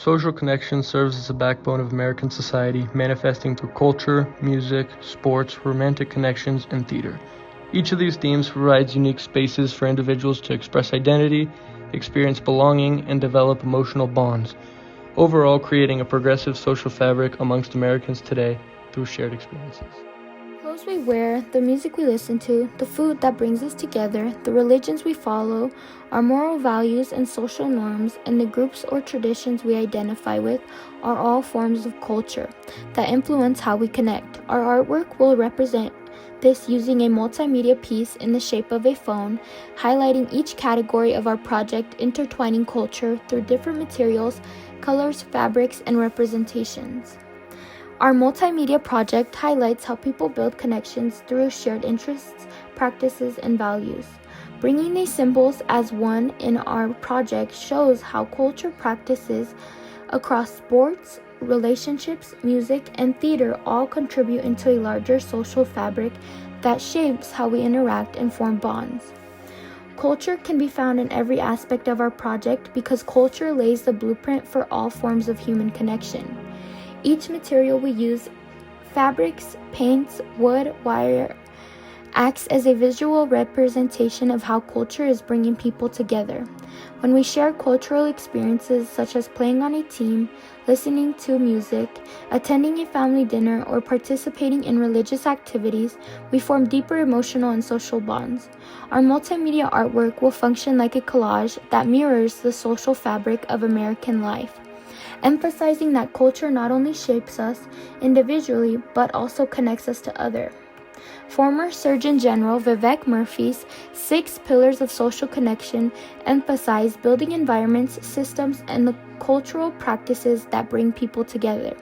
Social connection serves as the backbone of American society, manifesting through culture, music, sports, romantic connections, and theater. Each of these themes provides unique spaces for individuals to express identity, experience belonging, and develop emotional bonds, overall creating a progressive social fabric amongst Americans today through shared experiences. Clothes we wear, the music we listen to, the food that brings us together, the religions we follow, our moral values and social norms, and the groups or traditions we identify with are all forms of culture that influence how we connect. Our artwork will represent this using a multimedia piece in the shape of a phone, highlighting each category of our project, intertwining culture through different materials, colors, fabrics, and representations. Our multimedia project highlights how people build connections through shared interests, practices, and values. Bringing these symbols as one in our project shows how culture practices across sports, relationships, music, and theater all contribute into a larger social fabric that shapes how we interact and form bonds. Culture can be found in every aspect of our project because culture lays the blueprint for all forms of human connection. Each material we use, fabrics, paints, wood, wire, acts as a visual representation of how culture is bringing people together. When we share cultural experiences such as playing on a team, listening to music, attending a family dinner, or participating in religious activities, we form deeper emotional and social bonds. Our multimedia artwork will function like a collage that mirrors the social fabric of American life, emphasizing that culture not only shapes us individually, but also connects us to others. Former Surgeon General Vivek Murthy's 6 pillars of social connection emphasize building environments, systems, and the cultural practices that bring people together.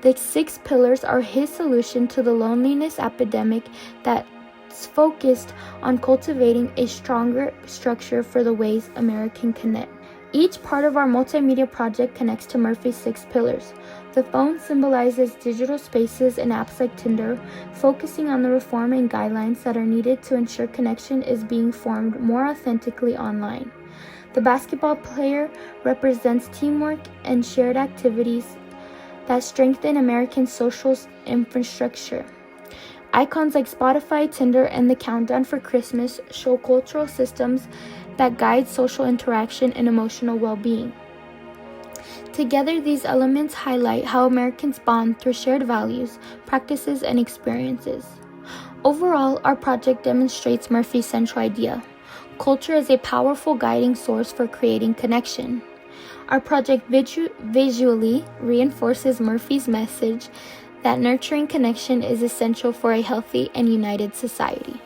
The 6 pillars are his solution to the loneliness epidemic that's focused on cultivating a stronger structure for the ways Americans connect. Each part of our multimedia project connects to Murthy's 6 pillars. The phone symbolizes digital spaces and apps like Tinder, focusing on the reform and guidelines that are needed to ensure connection is being formed more authentically online. The basketball player represents teamwork and shared activities that strengthen American social infrastructure. Icons like Spotify, Tinder, and the countdown for Christmas show cultural systems that guide social interaction and emotional well-being. Together, these elements highlight how Americans bond through shared values, practices, and experiences. Overall, our project demonstrates Murthy's central idea. Culture is a powerful guiding source for creating connection. Our project visually reinforces Murthy's message that nurturing connection is essential for a healthy and united society.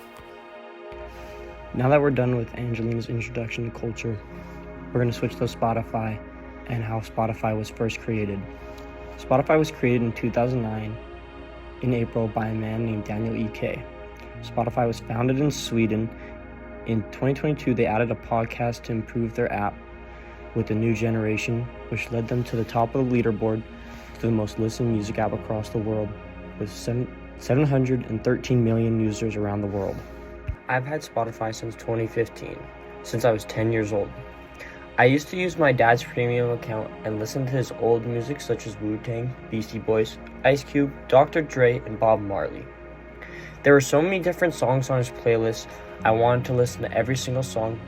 Now that we're done with Angelina's introduction to culture, we're going to switch to Spotify and how Spotify was first created. Spotify was created in 2009 in April by a man named Daniel Ek. Spotify was founded in Sweden. In 2022, they added a podcast to improve their app with the new generation, which led them to the top of the leaderboard to the most listened music app across the world, with 713 million users around the world. I've had Spotify since 2015, since I was 10 years old. I used to use my dad's premium account and listen to his old music such as Wu-Tang, Beastie Boys, Ice Cube, Dr. Dre, and Bob Marley. There were so many different songs on his playlist. I wanted to listen to every single song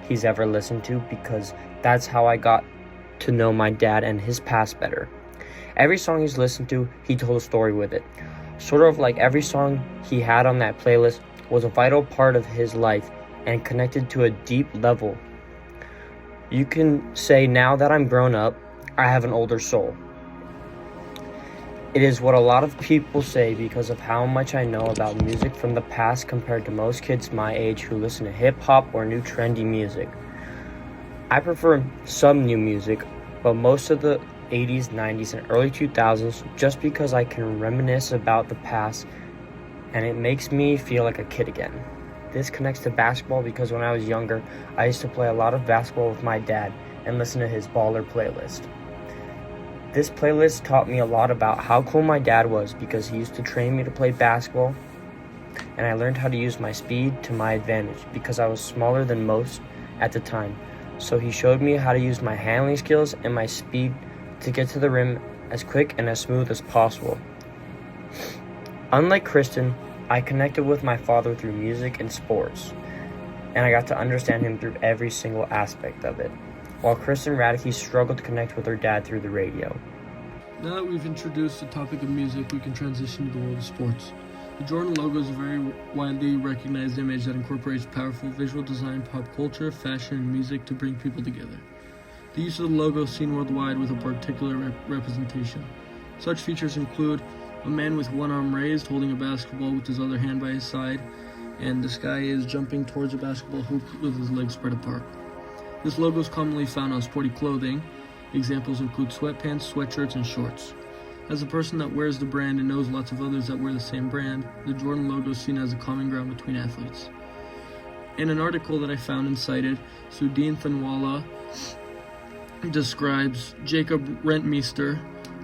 he's ever listened to because that's how I got to know my dad and his past better. Every song he's listened to, he told a story with it. Sort of like every song he had on that playlist was a vital part of his life and connected to a deep level. You can say now that I'm grown up, I have an older soul. It is what a lot of people say because of how much I know about music from the past compared to most kids my age who listen to hip-hop or new trendy music. I prefer some new music, but most of the 80s, 90s, and early 2000s just because I can reminisce about the past and it makes me feel like a kid again. This connects to basketball because when I was younger, I used to play a lot of basketball with my dad and listen to his baller playlist. This playlist taught me a lot about how cool my dad was because he used to train me to play basketball, and I learned how to use my speed to my advantage because I was smaller than most at the time. So he showed me how to use my handling skills and my speed to get to the rim as quick and as smooth as possible. Unlike Kristen, I connected with my father through music and sports, and I got to understand him through every single aspect of it, while Kristen Radke struggled to connect with her dad through the radio. Now that we've introduced the topic of music, we can transition to the world of sports. The Jordan logo is a very widely recognized image that incorporates powerful visual design, pop culture, fashion, and music to bring people together. The use of the logo is seen worldwide with a particular representation. Such features include a man with one arm raised holding a basketball with his other hand by his side, and this guy is jumping towards a basketball hoop with his legs spread apart. This logo is commonly found on sporty clothing. Examples include sweatpants, sweatshirts, and shorts. As a person that wears the brand and knows lots of others that wear the same brand, the Jordan logo is seen as a common ground between athletes. In an article that I found and cited, Sudhin Thanwala describes Jacob Rentmeester,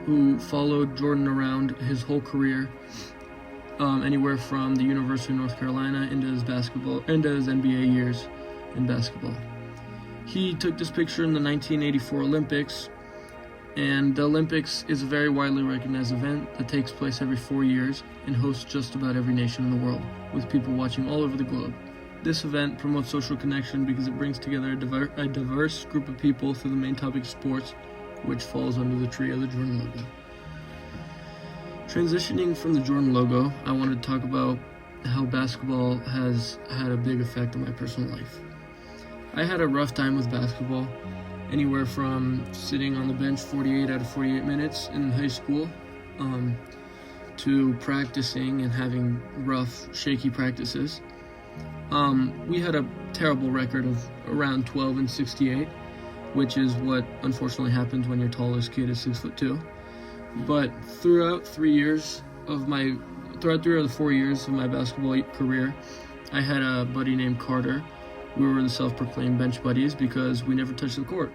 who followed Jordan around his whole career, anywhere from the University of North Carolina into his NBA years in basketball. He took this picture in the 1984 Olympics, and the Olympics is a very widely recognized event that takes place every 4 years and hosts just about every nation in the world, with people watching all over the globe. This event promotes social connection because it brings together a diverse group of people through the main topic of sports, which falls under the tree of the Jordan logo. Transitioning from the Jordan logo, I wanted to talk about how basketball has had a big effect on my personal life. I had a rough time with basketball, anywhere from sitting on the bench 48 out of 48 minutes in high school, to practicing and having rough, shaky practices. We had a terrible record of around 12-68, which is what unfortunately happens when your tallest kid is 6'2". But throughout the 4 years of my basketball career, I had a buddy named Carter. We were the self-proclaimed bench buddies because we never touched the court.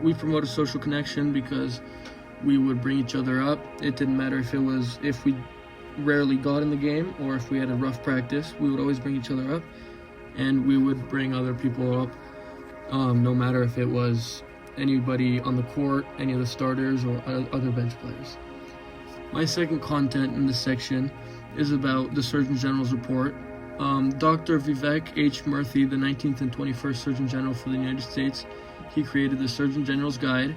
We promoted social connection because we would bring each other up. It didn't matter if we rarely got in the game or if we had a rough practice, we would always bring each other up, and we would bring other people up, no matter if it was anybody on the court, any of the starters, or other bench players. My second content in this section is about the Surgeon General's report. Dr. Vivek H. Murthy, the 19th and 21st Surgeon General for the United States, he created the Surgeon General's Guide.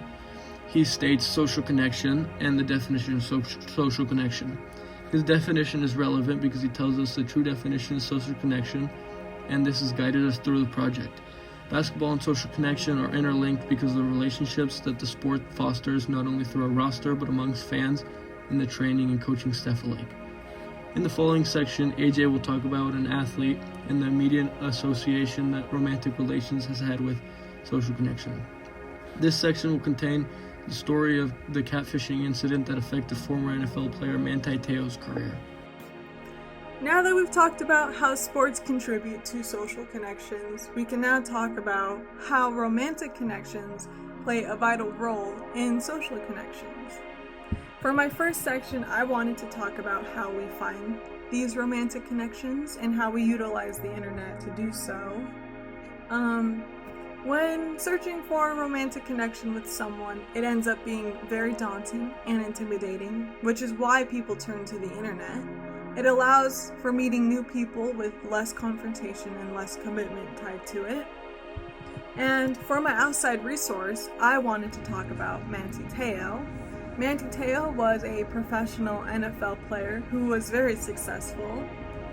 He states social connection and the definition of social connection. His definition is relevant because he tells us the true definition of social connection, and this has guided us through the project. Basketball and social connection are interlinked because of the relationships that the sport fosters not only through a roster but amongst fans and the training and coaching staff alike. In the following section, AJ will talk about an athlete and the immediate association that romantic relations has had with social connection. This section will contain the story of the catfishing incident that affected former NFL player Manti Te'o's career. Now that we've talked about how sports contribute to social connections, we can now talk about how romantic connections play a vital role in social connections. For my first section, I wanted to talk about how we find these romantic connections and how we utilize the internet to do so. When searching for a romantic connection with someone, it ends up being very daunting and intimidating, which is why people turn to the internet. It allows for meeting new people with less confrontation and less commitment tied to it. And for my outside resource, I wanted to talk about Manti Te'o. Manti Te'o was a professional NFL player who was very successful.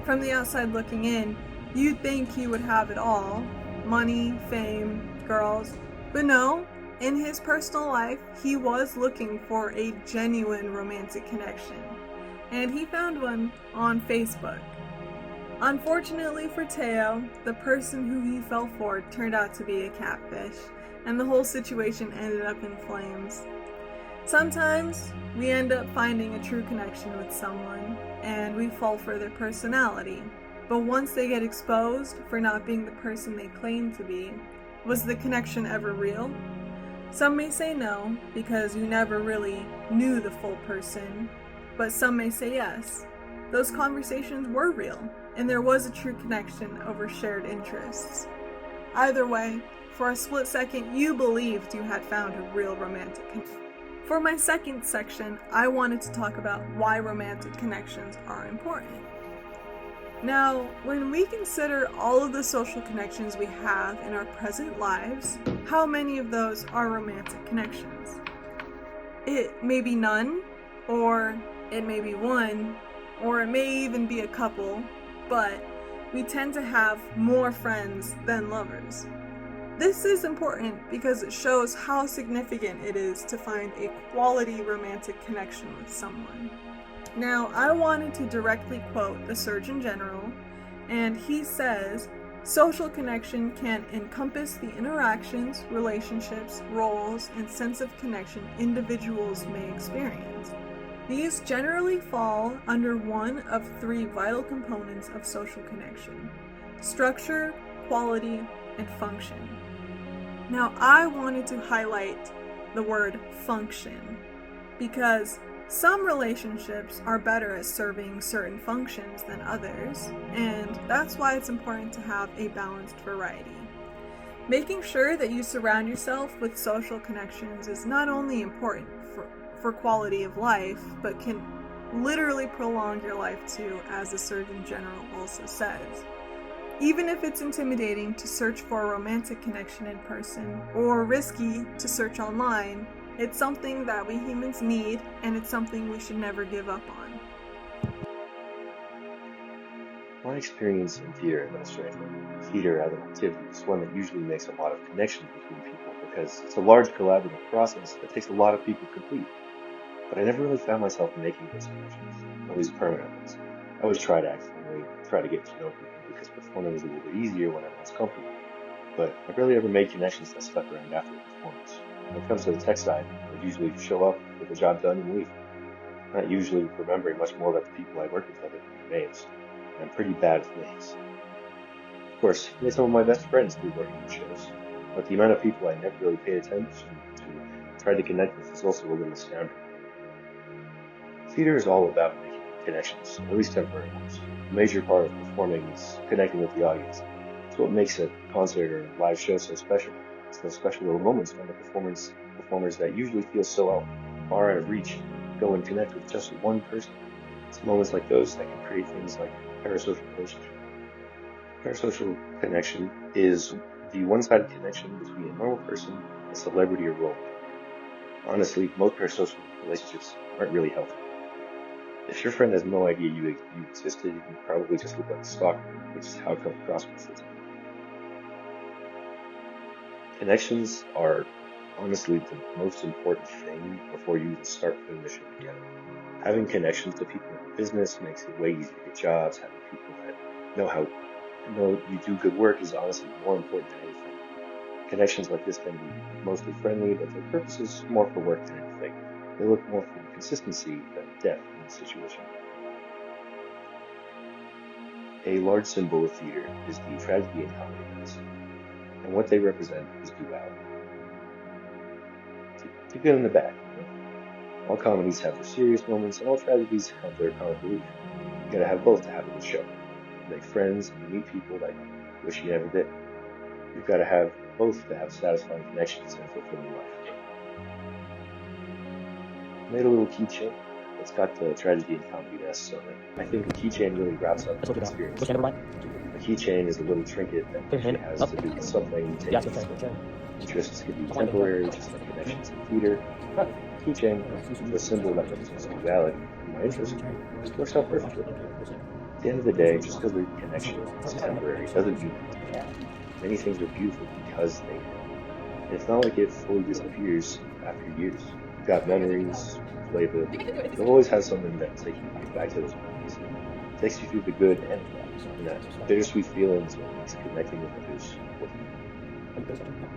From the outside looking in, you'd think he would have it all: money, fame, girls. But no, in his personal life, he was looking for a genuine romantic connection. And he found one on Facebook. Unfortunately for Te'o, the person who he fell for turned out to be a catfish, and the whole situation ended up in flames. Sometimes we end up finding a true connection with someone, and we fall for their personality. But once they get exposed for not being the person they claim to be, was the connection ever real? Some may say no, because you never really knew the full person, but some may say yes. Those conversations were real, and there was a true connection over shared interests. Either way, For a split second, you believed you had found a real romantic connection. For my second section, I wanted to talk about why romantic connections are important. Now, when we consider all of the social connections we have in our present lives, how many of those are romantic connections? It may be none, or it may be one, or it may even be a couple, but we tend to have more friends than lovers. This is important because it shows how significant it is to find a quality romantic connection with someone. Now, I wanted to directly quote the Surgeon General, and he says, social connection can encompass the interactions, relationships, roles, and sense of connection individuals may experience. These generally fall under one of three vital components of social connection: structure, quality, and function. Now, I wanted to highlight the word function because some relationships are better at serving certain functions than others, and that's why it's important to have a balanced variety. Making sure that you surround yourself with social connections is not only important for quality of life, but can literally prolong your life too, as the Surgeon General also says. Even if it's intimidating to search for a romantic connection in person, or risky to search online, it's something that we humans need, and it's something we should never give up on. My experience in theater as theater as an activity is one that usually makes a lot of connections between people because it's a large collaborative process that takes a lot of people to complete. But I never really found myself making those connections, at least permanent ones. I always try to actively try to get to know people because performing is a little bit easier when everyone's comfortable. But I rarely ever made connections that stuck around after the performance. When it comes to the tech side, I usually show up, get the job done, and leave. Not usually remembering much more about the people I work with other than their names. And I'm pretty bad with names. Of course, I made some of my best friends through working on shows, but the amount of people I never really paid attention to try to connect with is also a little astounding. Theater is all about making connections, at least temporary ones. A major part of performing is connecting with the audience. It's what makes a concert or a live show so special. It's those special little moments when the performers that usually feel so far out of reach go and connect with just one person. It's moments like those that can create things like parasocial relationship. Parasocial connection is the one-sided connection between a normal person, a celebrity, or role. Honestly, most parasocial relationships aren't really healthy. If your friend has no idea you existed, you can probably just look like a stalker, which is how it comes across most of the time. Connections are honestly the most important thing before you even start putting the show together. Having connections to people in business makes it way easier to get jobs. Having people that know you do good work is honestly more important than anything. Connections like this can be mostly friendly, but their purpose is more for work than anything. They look more for consistency than depth in the situation. A large symbol of theater is the tragedy and comedy medicine, and what they represent is duality. The good and the bad. All comedies have their serious moments, and all tragedies have their comic relief. You gotta have both to have a good show. You make friends and you meet people that you wish you never did. You've gotta have both to have satisfying connections and fulfilling life. I made a little keychain. It's got the tragedy and comedy S on it. I think the keychain really wraps up the experience. A keychain is a little trinket that usually has to do with something you take interests can be temporary, just like connections in theater. Keychain is a symbol that represents duality. My interest works out perfectly. At the end of the day, just because the connection is temporary doesn't mean many things are beautiful because they do. And it's not like it fully disappears after years. You've got memories, flavor. You'll always have something that takes you back to those memories. It takes you through the good and the bad. And that bittersweet feeling is what makes connecting with others worthwhile.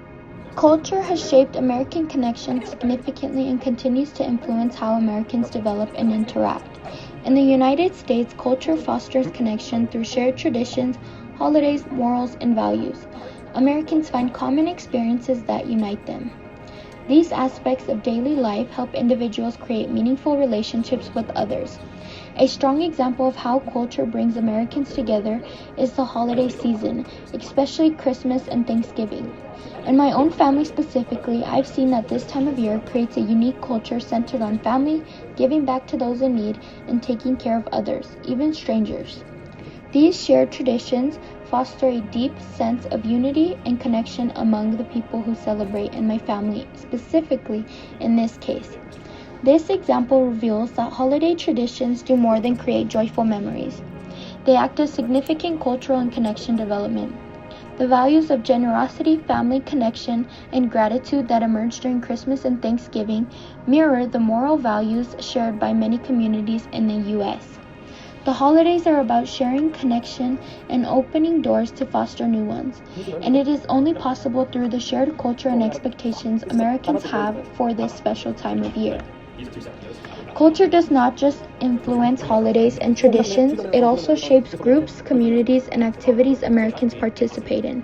Culture has shaped American connections significantly and continues to influence how Americans develop and interact. In the United States, culture fosters connection through shared traditions, holidays, morals, and values. Americans find common experiences that unite them. These aspects of daily life help individuals create meaningful relationships with others. A strong example of how culture brings Americans together is the holiday season, especially Christmas and Thanksgiving. In my own family specifically, I've seen that this time of year creates a unique culture centered on family, giving back to those in need, and taking care of others, even strangers. These shared traditions foster a deep sense of unity and connection among the people who celebrate, and my family specifically in this case. This example reveals that holiday traditions do more than create joyful memories. They act as significant cultural and connection development. The values of generosity, family connection, and gratitude that emerge during Christmas and Thanksgiving mirror the moral values shared by many communities in the U.S. The holidays are about sharing connection and opening doors to foster new ones, and it is only possible through the shared culture and expectations Americans have for this special time of year. Culture does not just influence holidays and traditions, it also shapes groups, communities, and activities Americans participate in.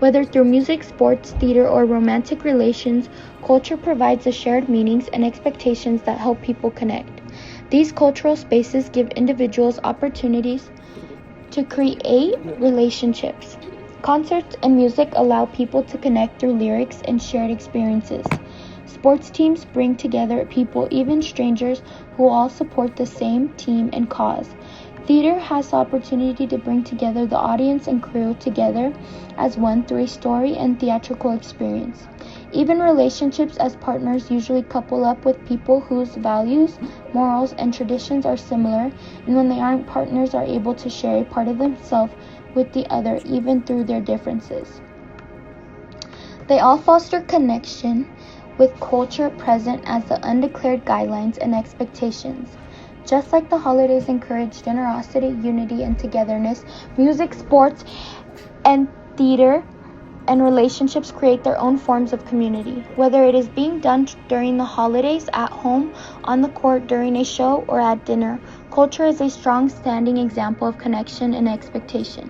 Whether through music, sports, theater, or romantic relations, culture provides the shared meanings and expectations that help people connect. These cultural spaces give individuals opportunities to create relationships. Concerts and music allow people to connect through lyrics and shared experiences. Sports teams bring together people, even strangers, who all support the same team and cause. Theater has the opportunity to bring together the audience and crew together as one through a story and theatrical experience. Even relationships as partners usually couple up with people whose values, morals, and traditions are similar, and when they aren't partners are able to share a part of themselves with the other, even through their differences. They all foster connection with culture present as the undeclared guidelines and expectations. Just like the holidays encourage generosity, unity, and togetherness, music, sports, and theater and relationships create their own forms of community. Whether it is being done during the holidays, at home, on the court, during a show, or at dinner, culture is a strong standing example of connection and expectation.